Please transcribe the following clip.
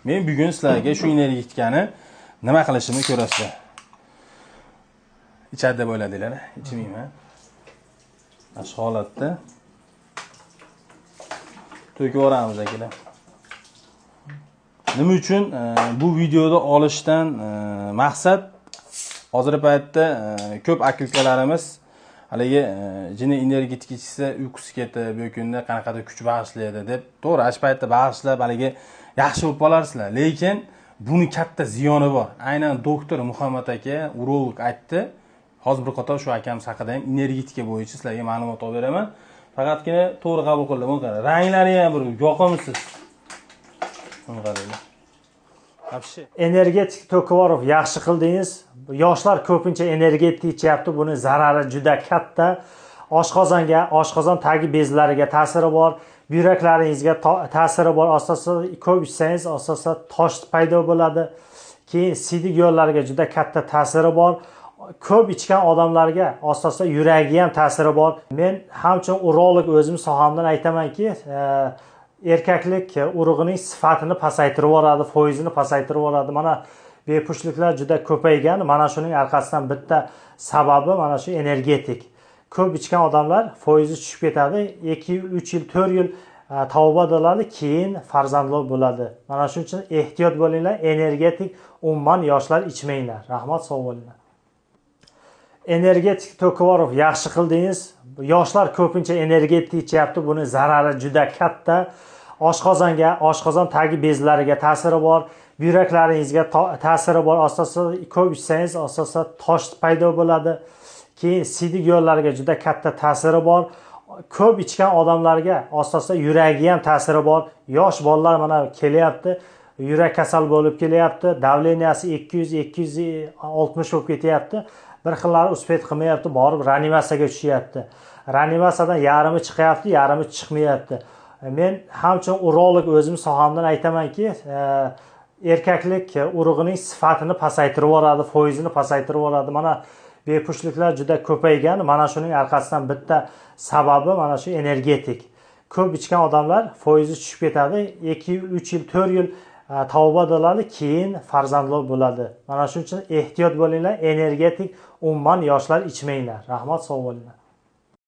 Men bugun sizlarga shu energetikani nima qilishimni ko'rasizlar. İçeride bo'ladinglar, ichmayman. Mana shu holatda to'kib yuboramiz akalar. Nima uchun bu videoda olishdan maqsad hozirgi paytda ko'p aka-ukalarimiz haligi jini energetik ichsa uyqusi ketib, bu kunda qanaqadir kuch bag'ishlaydi deb, to'g'ri, ash paytda bag'ishlab haligi yaxshi bo'lib qolarsizlar, lekin buni katta ziyoni bor. Aynan doktor Muhammad aka, urolog aytdi. Hozir bir qator shu akamiz haqida ham energetika bo'yicha sizlarga ma'lumot olib beraman. Faqatgina to'g'ri qabul qildim. Ranglari ham bir yoqimsiz. Buni qaranglar. Energetik To'kivorov, yaxshi qildingiz. Yoshlar ko'pincha energetik ichyapti. Buni zarari juda katta. Oshqozonga, oshqozon tagi bezlariga ta'siri bor. Buyraklaringizga ta'siri bor. Asosan ko'p ichsangiz, asosan tosh paydo bo'ladi. Keyin siydik yo'llariga juda katta ta'siri bor. Ko'p ichgan odamlarga asosan yuragiga ham ta'siri bor. Men hamchun urolog o'zim sohamdan aytamanki, erkaklik urug'ining sifatini pasaytirib yuboradi, foizini pasaytirib yuboradi. Mana bepushtliklar juda ko'paygan. Mana shuning orqasidan bitta sababi mana shu energetik. Ko'p ichgan odamlar foizi tushib ketadi. 2, 3 yil, 4 yil tavba bo'ladi, keyin farzandli bo'ladi. Mana shuning uchun ehtiyot bo'linglar. Energetik umuman yoshlar ichmanglar. Rahmat, sog' bo'linglar. Energetik To'kivorov, yaxshi qildingiz. Yoshlar ko'pincha energetik ichyapti. Buni zarari juda katta. Oshqozonga, oshqozon tagi bezlariga ta'siri bor. Buyraklaringizga ta'siri bor. Asosan ko'p ichsangiz, asosan tosh paydo bo'ladi. Keyin siydik yo'llariga juda katta ta'siri bor. Ko'p ichgan odamlarga asosan yuragiga ham ta'siri bor. Yosh bolalar mana kelyapti. Yurak kasal bo'lib kelyapti. Davleniyasi 200-260 bo'lib ketyapti. Bir xillari uspet qilmayapti, borib reanimatsiyaga tushyapti. Reanimatsiyadan yarimi chiqyapti, yarimi chiqmayapti. Men hamchun urolog o'zim sohamdan aytamanki, erkaklik urug'ining sifatini pasaytirib yuboradi, foizini pasaytirib yuboradi. Mana bepushtliklar juda ko'paygan. Mana shuning orqasidan bitta sababi mana shu energetik. Ko'p ichgan odamlar foizi tushib ketadi. 2, 3 yil, 4 yil tavba bo'ladi, keyin farzandli bo'ladi. Mana shuning uchun ehtiyot bo'linglar. Energetik umuman yoshlar ichmanglar. Rahmat, sog' bo'linglar.